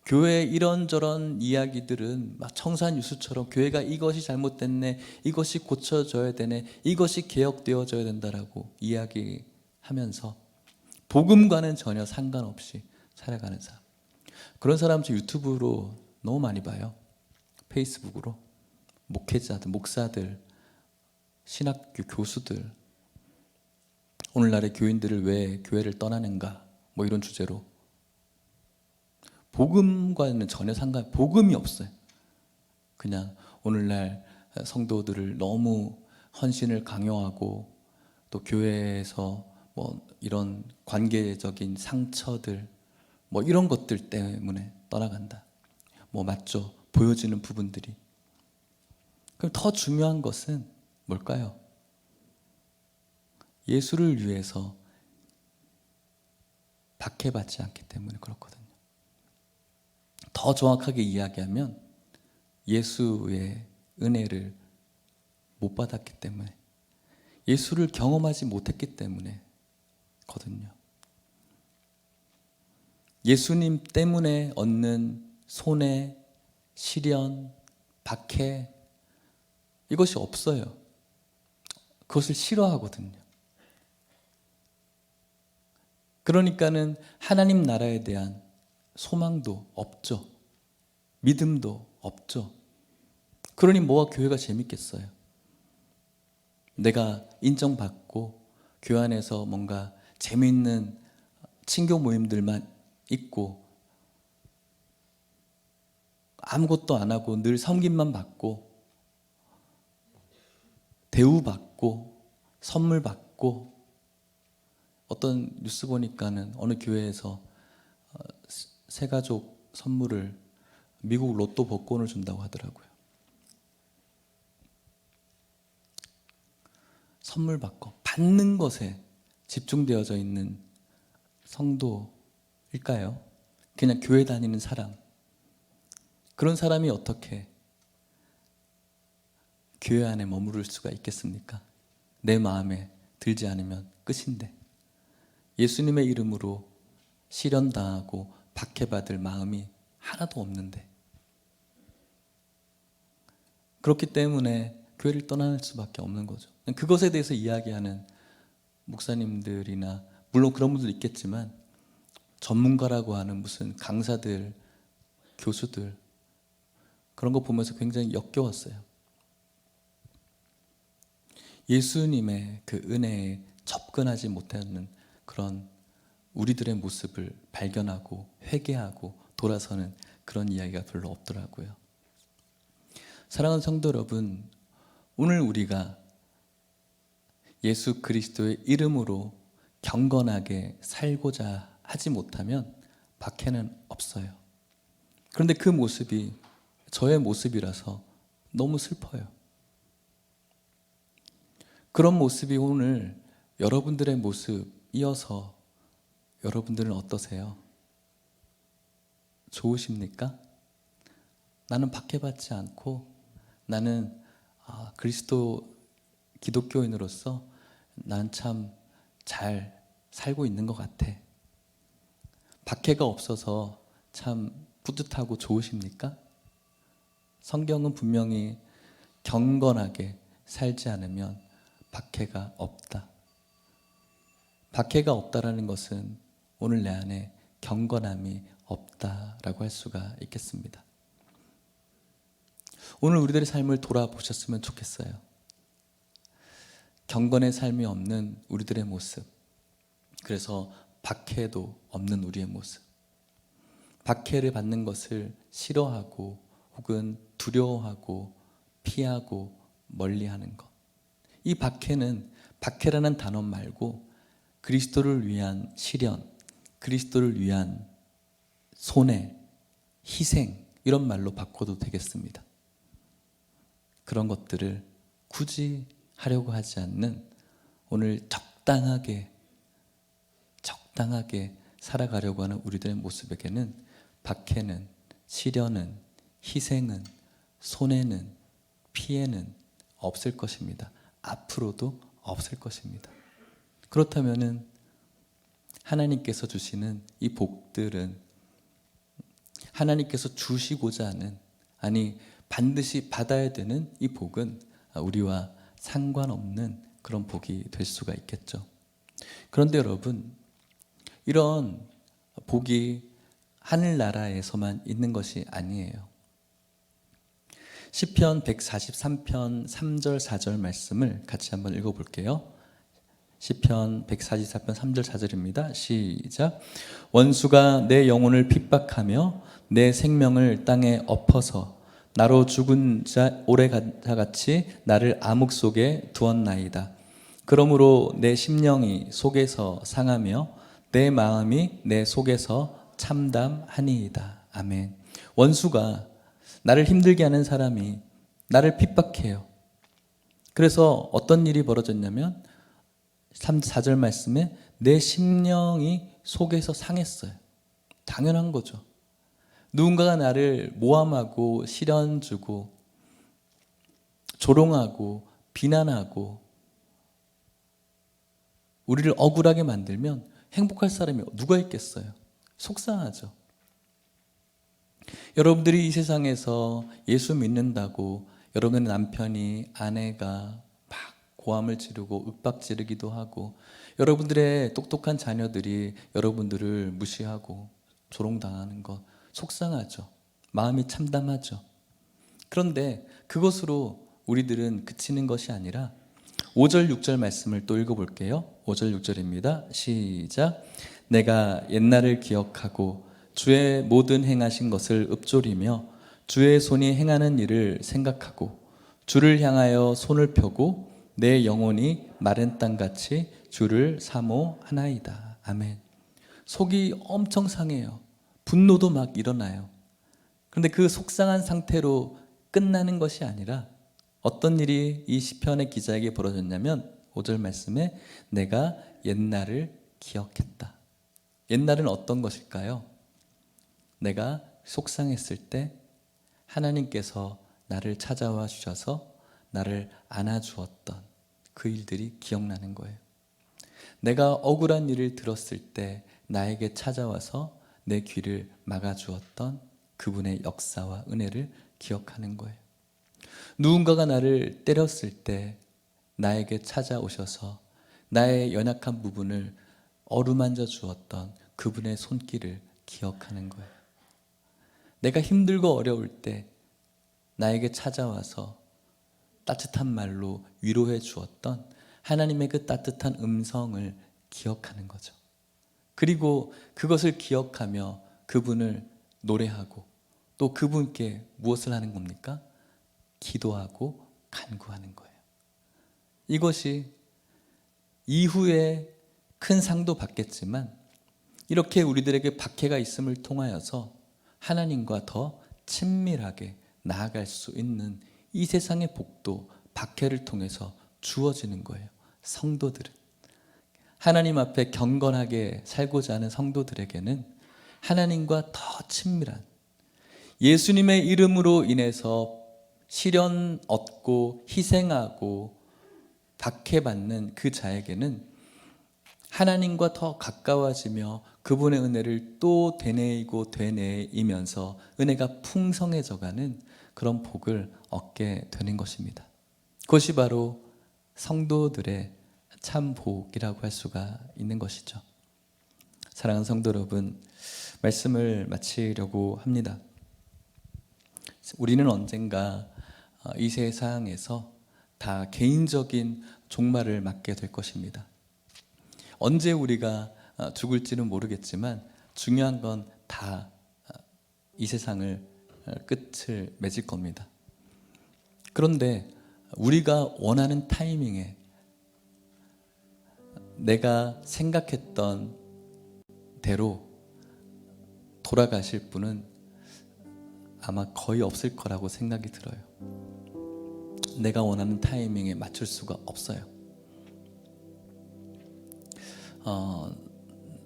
[SPEAKER 1] 교회 이런저런 이야기들은 막 청산유수처럼 교회가 이것이 잘못됐네, 이것이 고쳐져야 되네, 이것이 개혁되어져야 된다라고 이야기하면서 복음과는 전혀 상관없이 살아가는 사람. 그런 사람 저 유튜브로 너무 많이 봐요. 페이스북으로. 목회자들, 목사들, 신학교 교수들, 오늘날의 교인들을 왜 교회를 떠나는가, 뭐 이런 주제로. 복음과는 전혀 복음이 없어요. 그냥 오늘날 성도들을 너무 헌신을 강요하고 또 교회에서 뭐 이런 관계적인 상처들 뭐 이런 것들 때문에 떠나간다. 뭐 맞죠? 보여지는 부분들이. 그럼 더 중요한 것은 뭘까요? 예수를 위해서 박해받지 않기 때문에 그렇거든요. 더 정확하게 이야기하면 예수의 은혜를 못 받았기 때문에, 예수를 경험하지 못했기 때문에 거든요. 예수님 때문에 얻는 손해, 시련, 박해 이것이 없어요. 그것을 싫어하거든요. 그러니까는 하나님 나라에 대한 소망도 없죠. 믿음도 없죠. 그러니 뭐가 교회가 재밌겠어요. 내가 인정받고 교회 안에서 뭔가 재미있는 친교 모임들만 있고 아무것도 안 하고 늘 섬김만 받고 대우받고 선물 받고, 어떤 뉴스 보니까는 어느 교회에서 새가족 선물을 미국 로또 복권을 준다고 하더라고요. 선물 받고 받는 것에 집중되어져 있는 성도일까요? 그냥 교회 다니는 사람. 그런 사람이 어떻게 교회 안에 머무를 수가 있겠습니까? 내 마음에 들지 않으면 끝인데. 예수님의 이름으로 시련당하고 박해받을 마음이 하나도 없는데, 그렇기 때문에 교회를 떠날 수밖에 없는 거죠. 그것에 대해서 이야기하는 목사님들이나 물론 그런 분들 있겠지만 전문가라고 하는 무슨 강사들, 교수들 그런 거 보면서 굉장히 역겨웠어요. 예수님의 그 은혜에 접근하지 못하는 그런 우리들의 모습을 발견하고 회개하고 돌아서는 그런 이야기가 별로 없더라고요. 사랑하는 성도 여러분, 오늘 우리가 예수 그리스도의 이름으로 경건하게 살고자 하지 못하면 박해는 없어요. 그런데 그 모습이 저의 모습이라서 너무 슬퍼요. 그런 모습이 오늘 여러분들의 모습이어서 여러분들은 어떠세요? 좋으십니까? 나는 박해받지 않고 나는 그리스도 기독교인으로서 난 참 잘 살고 있는 것 같아. 박해가 없어서 참 뿌듯하고 좋으십니까? 성경은 분명히 경건하게 살지 않으면 박해가 없다. 박해가 없다라는 것은 오늘 내 안에 경건함이 없다라고 할 수가 있겠습니다. 오늘 우리들의 삶을 돌아보셨으면 좋겠어요. 경건의 삶이 없는 우리들의 모습, 그래서 박해도 없는 우리의 모습, 박해를 받는 것을 싫어하고 혹은 두려워하고 피하고 멀리하는 것. 이 박해라는 단어 말고 그리스도를 위한 시련, 그리스도를 위한 손해, 희생, 이런 말로 바꿔도 되겠습니다. 그런 것들을 굳이 하려고 하지 않는, 오늘 적당하게 살아가려고 하는 우리들의 모습에게는 박해는, 시련은, 희생은, 손해는, 피해는 없을 것입니다. 앞으로도 없을 것입니다. 그렇다면은 하나님께서 주시는 이 복들은, 하나님께서 주시고자 하는, 아니 반드시 받아야 되는 이 복은 우리와 상관없는 그런 복이 될 수가 있겠죠. 그런데 여러분, 이런 복이 하늘나라에서만 있는 것이 아니에요. 시편 143편 3절 4절 말씀을 같이 한번 읽어볼게요. 시편 144편 3절 4절입니다. 시작. 원수가 내 영혼을 핍박하며 내 생명을 땅에 엎어서 나로 죽은 자 오래자같이 나를 암흑 속에 두었나이다. 그러므로 내 심령이 속에서 상하며 내 마음이 내 속에서 참담하니이다. 아멘. 원수가, 나를 힘들게 하는 사람이 나를 핍박해요. 그래서 어떤 일이 벌어졌냐면 4절 말씀에 내 심령이 속에서 상했어요. 당연한 거죠. 누군가가 나를 모함하고 시련 주고 조롱하고 비난하고 우리를 억울하게 만들면 행복할 사람이 누가 있겠어요? 속상하죠. 여러분들이 이 세상에서 예수 믿는다고 여러분의 남편이, 아내가 막 고함을 지르고 윽박지르기도 하고, 여러분들의 똑똑한 자녀들이 여러분들을 무시하고 조롱당하는 것 속상하죠. 마음이 참담하죠. 그런데 그것으로 우리들은 그치는 것이 아니라 5절 6절 말씀을 또 읽어볼게요. 5절 6절입니다. 시작. 내가 옛날을 기억하고 주의 모든 행하신 것을 읊조리며 주의 손이 행하는 일을 생각하고 주를 향하여 손을 펴고 내 영혼이 마른 땅같이 주를 사모하나이다. 아멘. 속이 엄청 상해요. 분노도 막 일어나요. 그런데 그 속상한 상태로 끝나는 것이 아니라 어떤 일이 이 시편의 기자에게 벌어졌냐면 5절 말씀에 내가 옛날을 기억했다. 옛날은 어떤 것일까요? 내가 속상했을 때 하나님께서 나를 찾아와 주셔서 나를 안아주었던 그 일들이 기억나는 거예요. 내가 억울한 일을 들었을 때 나에게 찾아와서 내 귀를 막아주었던 그분의 역사와 은혜를 기억하는 거예요. 누군가가 나를 때렸을 때 나에게 찾아오셔서 나의 연약한 부분을 어루만져 주었던 그분의 손길을 기억하는 거예요. 내가 힘들고 어려울 때 나에게 찾아와서 따뜻한 말로 위로해 주었던 하나님의 그 따뜻한 음성을 기억하는 거죠. 그리고 그것을 기억하며 그분을 노래하고 또 그분께 무엇을 하는 겁니까? 기도하고 간구하는 거예요. 이것이 이후에 큰 상도 받겠지만 이렇게 우리들에게 박해가 있음을 통하여서 하나님과 더 친밀하게 나아갈 수 있는 이 세상의 복도 박해를 통해서 주어지는 거예요. 성도들은, 하나님 앞에 경건하게 살고자 하는 성도들에게는 하나님과 더 친밀한, 예수님의 이름으로 인해서 시련 얻고 희생하고 박해받는 그 자에게는 하나님과 더 가까워지며 그분의 은혜를 또 되뇌이고 되뇌이면서 은혜가 풍성해져가는 그런 복을 얻게 되는 것입니다. 그것이 바로 성도들의 참 복이라고 할 수가 있는 것이죠. 사랑하는 성도 여러분, 말씀을 마치려고 합니다. 우리는 언젠가 이 세상에서 다 개인적인 종말을 맞게 될 것입니다. 언제 우리가 죽을지는 모르겠지만 중요한 건 다 이 세상을 끝을 맺을 겁니다. 그런데 우리가 원하는 타이밍에 내가 생각했던 대로 돌아가실 분은 아마 거의 없을 거라고 생각이 들어요. 내가 원하는 타이밍에 맞출 수가 없어요.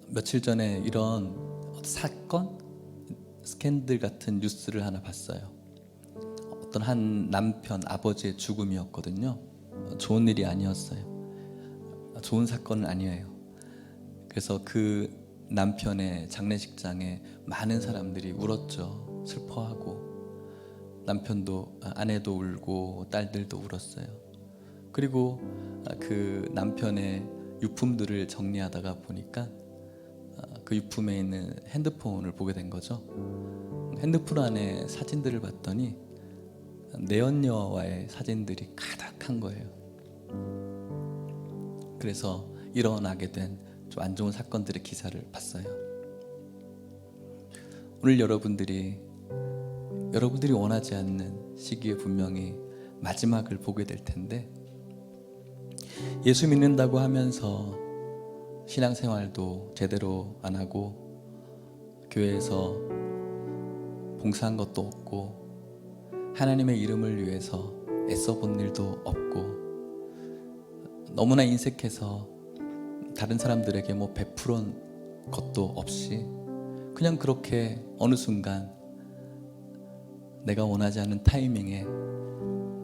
[SPEAKER 1] 며칠 전에 이런 사건, 스캔들 같은 뉴스를 하나 봤어요. 어떤 한 남편, 아버지의 죽음이었거든요. 좋은 일이 아니었어요. 좋은 사건은 아니에요. 그래서 그 남편의 장례식장에 많은 사람들이 울었죠. 슬퍼하고 남편도, 아내도 울고 딸들도 울었어요. 그리고 그 남편의 유품들을 정리하다가 보니까 그 유품에 있는 핸드폰을 보게 된 거죠. 핸드폰 안에 사진들을 봤더니 내연녀와의 사진들이 가득한 거예요. 그래서 일어나게 된 좀 안 좋은 사건들의 기사를 봤어요. 오늘 여러분들이 원하지 않는 시기에 분명히 마지막을 보게 될 텐데, 예수 믿는다고 하면서 신앙생활도 제대로 안 하고 교회에서 봉사한 것도 없고 하나님의 이름을 위해서 애써 본 일도 없고 너무나 인색해서 다른 사람들에게 뭐 베풀은 것도 없이 그냥 그렇게 어느 순간 내가 원하지 않는 타이밍에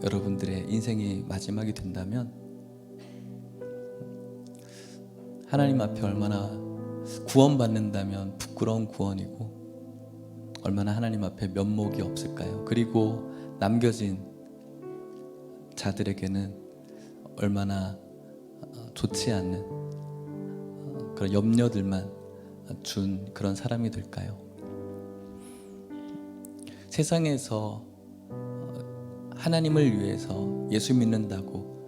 [SPEAKER 1] 여러분들의 인생이 마지막이 된다면 하나님 앞에 얼마나 구원받는다면 부끄러운 구원이고 얼마나 하나님 앞에 면목이 없을까요? 그리고 남겨진 자들에게는 얼마나 좋지 않은 그런 염려들만 준 그런 사람이 될까요? 세상에서 하나님을 위해서 예수 믿는다고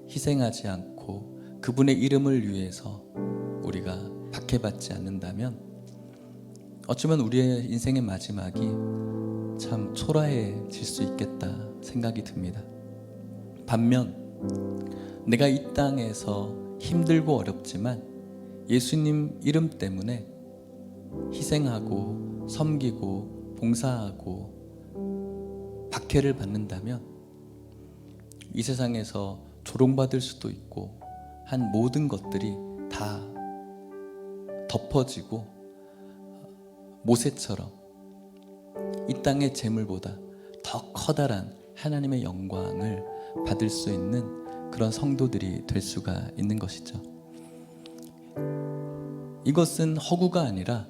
[SPEAKER 1] 희생하지 않고 그분의 이름을 위해서 우리가 박해받지 않는다면 어쩌면 우리의 인생의 마지막이 참 초라해질 수 있겠다 생각이 듭니다. 반면 내가 이 땅에서 힘들고 어렵지만 예수님 이름 때문에 희생하고 섬기고 봉사하고 박해를 받는다면 이 세상에서 조롱받을 수도 있고 한 모든 것들이 다 덮어지고 모세처럼 이 땅의 재물보다 더 커다란 하나님의 영광을 받을 수 있는 그런 성도들이 될 수가 있는 것이죠. 이것은 허구가 아니라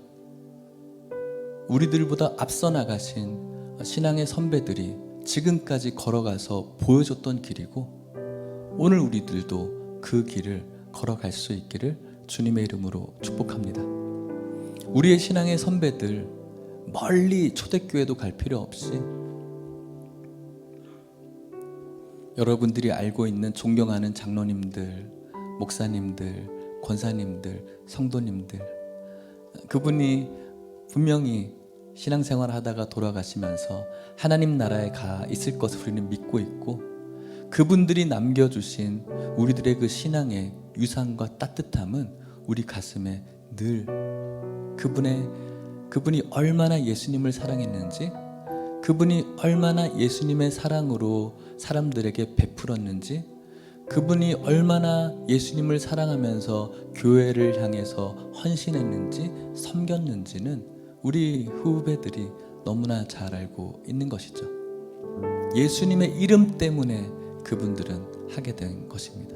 [SPEAKER 1] 우리들보다 앞서 나가신 신앙의 선배들이 지금까지 걸어가서 보여줬던 길이고 오늘 우리들도 그 길을 걸어갈 수 있기를 주님의 이름으로 축복합니다. 우리의 신앙의 선배들 멀리 초대교회도 갈 필요 없이 여러분들이 알고 있는 존경하는 장로님들, 목사님들, 권사님들, 성도님들, 그분이 분명히 신앙생활 하다가 돌아가시면서 하나님 나라에 가 있을 것을 우리는 믿고 있고 그분들이 남겨주신 우리들의 그 신앙의 유산과 따뜻함은 우리 가슴에 늘 그분이 얼마나 예수님을 사랑했는지, 그분이 얼마나 예수님의 사랑으로 사람들에게 베풀었는지, 그분이 얼마나 예수님을 사랑하면서 교회를 향해서 헌신했는지 섬겼는지는 우리 후배들이 너무나 잘 알고 있는 것이죠. 예수님의 이름 때문에 그분들은 하게 된 것입니다.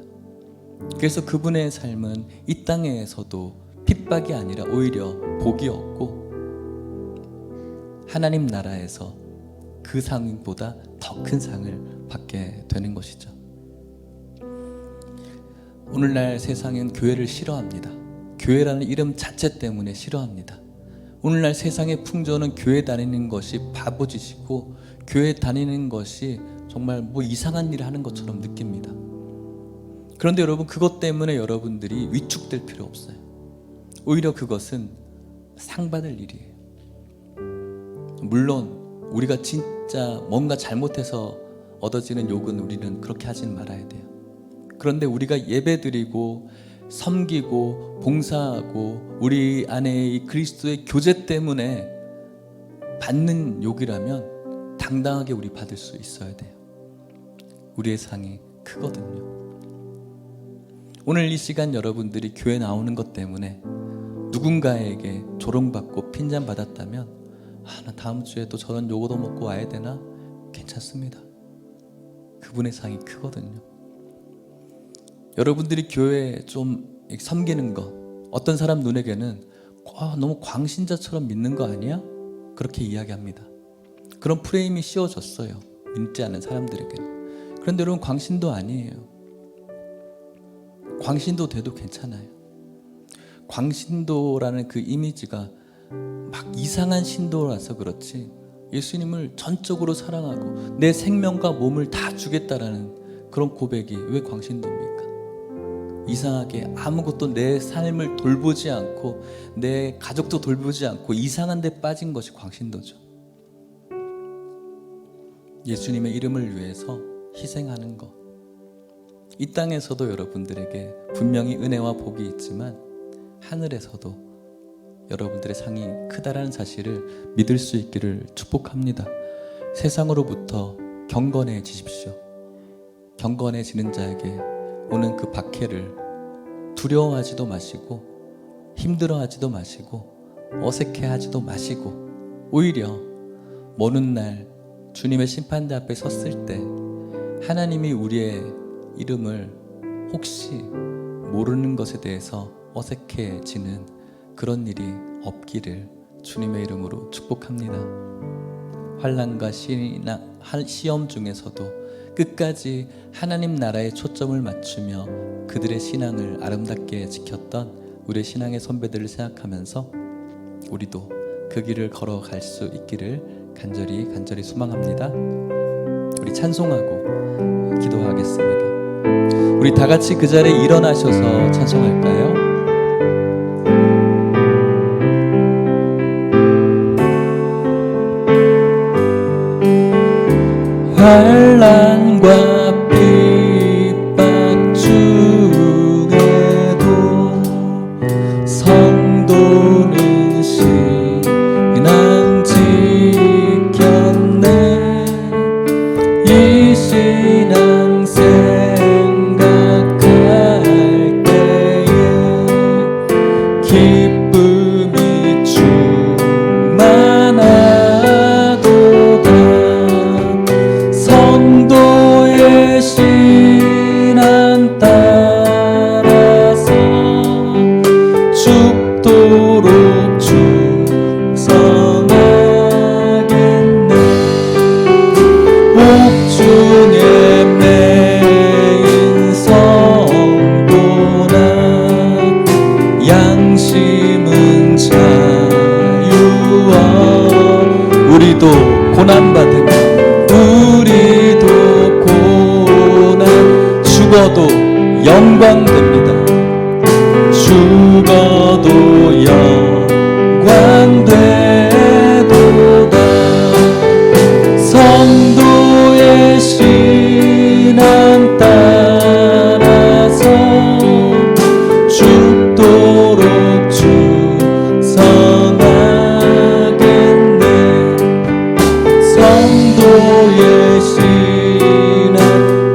[SPEAKER 1] 그래서 그분의 삶은 이 땅에서도 핍박이 아니라 오히려 복이었고 하나님 나라에서 그 상보다 더 큰 상을 받게 되는 것이죠. 오늘날 세상은 교회를 싫어합니다. 교회라는 이름 자체 때문에 싫어합니다. 오늘날 세상의 풍조는 교회 다니는 것이 바보짓이고 교회 다니는 것이 정말 뭐 이상한 일을 하는 것처럼 느낍니다. 그런데 여러분, 그것 때문에 여러분들이 위축될 필요 없어요. 오히려 그것은 상 받을 일이에요. 물론 우리가 진짜 뭔가 잘못해서 얻어지는 욕은 우리는 그렇게 하진 말아야 돼요. 그런데 우리가 예배드리고 섬기고 봉사하고 우리 안에 이 그리스도의 교제 때문에 받는 욕이라면 당당하게 우리 받을 수 있어야 돼요. 우리의 상이 크거든요. 오늘 이 시간 여러분들이 교회 나오는 것 때문에 누군가에게 조롱받고 핀잔받았다면 나 다음 주에 또 저런 욕 얻어먹고 와야 되나? 괜찮습니다. 그분의 상이 크거든요. 여러분들이 교회에 좀 섬기는 것, 어떤 사람 눈에게는 너무 광신자처럼 믿는 거 아니야? 그렇게 이야기합니다. 그런 프레임이 씌워졌어요, 믿지 않는 사람들에게는. 그런데 여러분, 광신도 아니에요. 광신도 돼도 괜찮아요. 광신도라는 그 이미지가 막 이상한 신도라서 그렇지, 예수님을 전적으로 사랑하고 내 생명과 몸을 다 주겠다라는 그런 고백이 왜 광신도입니까? 이상하게 아무것도 내 삶을 돌보지 않고 내 가족도 돌보지 않고 이상한 데 빠진 것이 광신도죠. 예수님의 이름을 위해서 희생하는 것, 이 땅에서도 여러분들에게 분명히 은혜와 복이 있지만 하늘에서도 여러분들의 상이 크다라는 사실을 믿을 수 있기를 축복합니다. 세상으로부터 경건해지십시오. 경건해지는 자에게 오는 그 박해를 두려워하지도 마시고 힘들어하지도 마시고 어색해하지도 마시고, 오히려 먼 날 주님의 심판대 앞에 섰을 때 하나님이 우리의 이름을 혹시 모르는 것에 대해서 어색해지는 그런 일이 없기를 주님의 이름으로 축복합니다. 환난과 시험 중에서도 끝까지 하나님 나라에 초점을 맞추며 그들의 신앙을 아름답게 지켰던 우리의 신앙의 선배들을 생각하면서 우리도 그 길을 걸어갈 수 있기를 간절히 소망합니다. 우리 찬송하고 기도하겠습니다. 우리 다 같이 그 자리에 일어나셔서 찬송할까요? 환난과 핍박 중에도 성도는 신앙 지켰네. 이 신앙 생각할 때에 기쁨이 충만하도다. 성도의 신앙 따라서 죽도록 충성하겠네. 옥중에 매인 성도나 양심은 자유와 우리도 고난받은 우리도 고난 죽어도 영광됩니다. 죽어도 영광되도다. 성도의 신앙 따라서 죽도록 충성하겠네. 성도의 신앙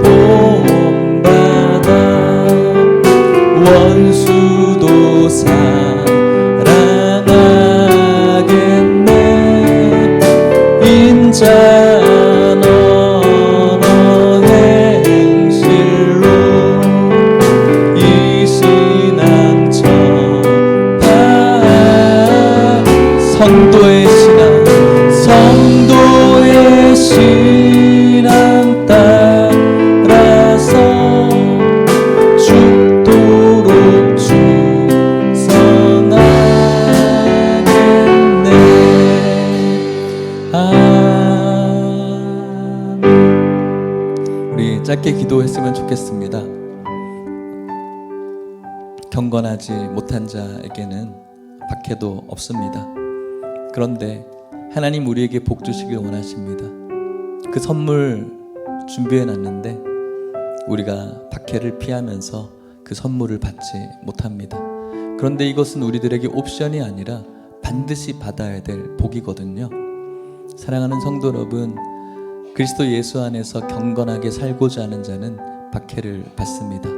[SPEAKER 1] 본받아 원수도 사랑하네. 우리 짧게 기도했으면 좋겠습니다. 경건하지 못한 자에게는 박해도 없습니다. 그런데 하나님 우리에게 복 주시길 원하십니다. 그 선물 준비해 놨는데 우리가 박해를 피하면서 그 선물을 받지 못합니다. 그런데 이것은 우리들에게 옵션이 아니라 반드시 받아야 될 복이거든요. 사랑하는 성도 여러분, 그리스도 예수 안에서 경건하게 살고자 하는 자는 박해를 받습니다.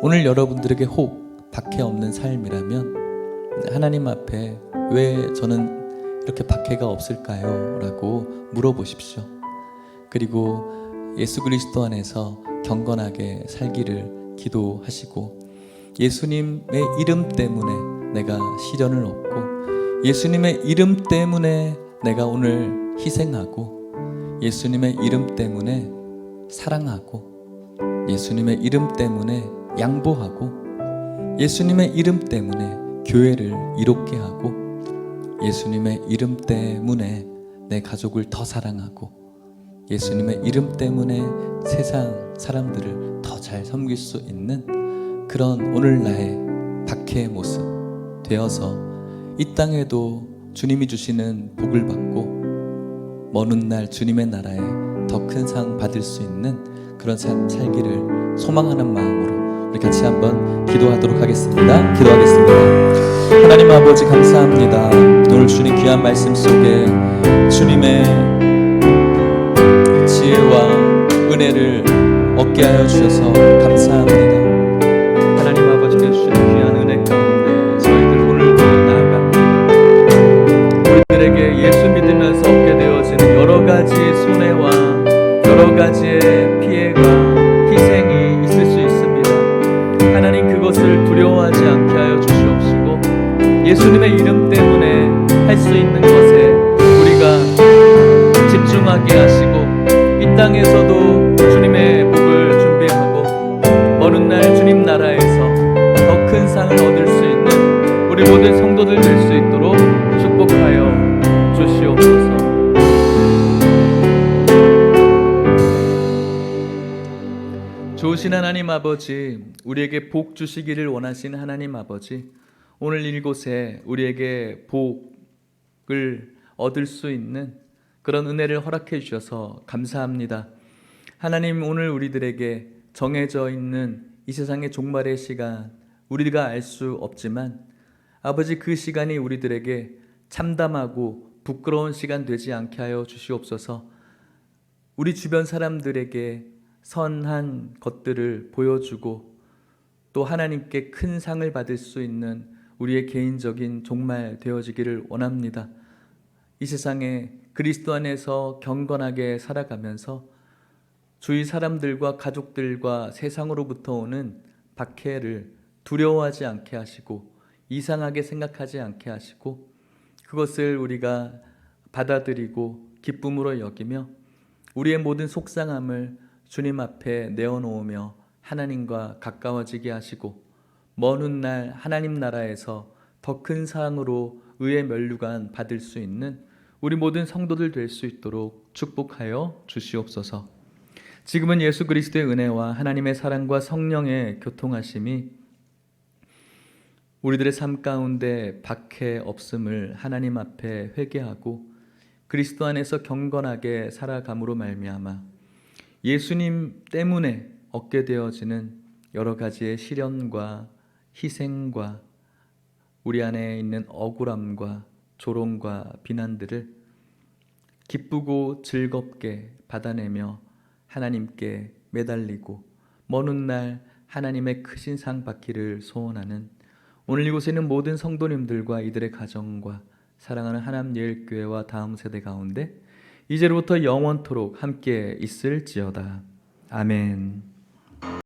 [SPEAKER 1] 오늘 여러분들에게 혹 박해 없는 삶이라면 하나님 앞에 왜 저는 이렇게 박해가 없을까요? 라고 물어보십시오. 그리고 예수 그리스도 안에서 경건하게 살기를 기도하시고, 예수님의 이름 때문에 내가 시련을 얻고, 예수님의 이름 때문에 내가 오늘 희생하고, 예수님의 이름 때문에 사랑하고, 예수님의 이름 때문에 양보하고, 예수님의 이름 때문에 교회를 이롭게 하고, 예수님의 이름 때문에 내 가족을 더 사랑하고, 예수님의 이름 때문에 세상 사람들을 더 잘 섬길 수 있는 그런 오늘 나의 박해의 모습 되어서 이 땅에도 주님이 주시는 복을 받고 먼 훗날 주님의 나라에 더 큰 상 받을 수 있는 그런 삶 살기를 소망하는 마음으로 우리 같이 한번 기도하도록 하겠습니다. 기도하겠습니다. 하나님 아버지 감사합니다. 오늘 주님 귀한 말씀 속에 주님의 지혜와 은혜를 얻게 하여 주셔서 감사합니다. 하나님 아버지께 주신 귀한 은혜 가운데 저희들 오늘도 나아갑니다. 우리들에게 예수 믿으면서 얻게 되어지는 여러 가지 손해와 여러 가지의 피해가 희생이 있을 수 있습니다. 하나님 그것을 두려워하지 않게 하여 주시옵시고, 예수님의 이름 때문에 할 수 있는 것에 우리가 집중하게 하시고, 이 땅에서도 주님의 복을 준비하고 먼 훗날 주님 나라에서 더 큰 상을 얻을 수 있는 우리 모든 성도들 될 수 있도록 축복하여 주시옵소서. 좋으신 하나님 아버지, 우리에게 복 주시기를 원하신 하나님 아버지, 오늘 이곳에 우리에게 복을 얻을 수 있는 그런 은혜를 허락해 주셔서 감사합니다. 하나님, 오늘 우리들에게 정해져 있는 이 세상의 종말의 시간, 우리가 알 수 없지만 아버지 그 시간이 우리들에게 참담하고 부끄러운 시간 되지 않게 하여 주시옵소서. 우리 주변 사람들에게 선한 것들을 보여주고 또 하나님께 큰 상을 받을 수 있는 우리의 개인적인 종말 되어지기를 원합니다. 이 세상에 그리스도 안에서 경건하게 살아가면서 주위 사람들과 가족들과 세상으로부터 오는 박해를 두려워하지 않게 하시고 이상하게 생각하지 않게 하시고 그것을 우리가 받아들이고 기쁨으로 여기며 우리의 모든 속상함을 주님 앞에 내어놓으며 하나님과 가까워지게 하시고 먼 훗날 하나님 나라에서 더 큰 상으로 의의 면류관 받을 수 있는 우리 모든 성도들 될 수 있도록 축복하여 주시옵소서. 지금은 예수 그리스도의 은혜와 하나님의 사랑과 성령의 교통하심이 우리들의 삶 가운데 박해 없음을 하나님 앞에 회개하고 그리스도 안에서 경건하게 살아감으로 말미암아 예수님 때문에 얻게 되어지는 여러 가지의 시련과 희생과 우리 안에 있는 억울함과 조롱과 비난들을 기쁘고 즐겁게 받아내며 하나님께 매달리고 먼 훗날 하나님의 크신 상 받기를 소원하는 오늘 이곳에 있는 모든 성도님들과 이들의 가정과 사랑하는 하남 예일교회와 다음 세대 가운데 이제로부터 영원토록 함께 있을지어다. 아멘.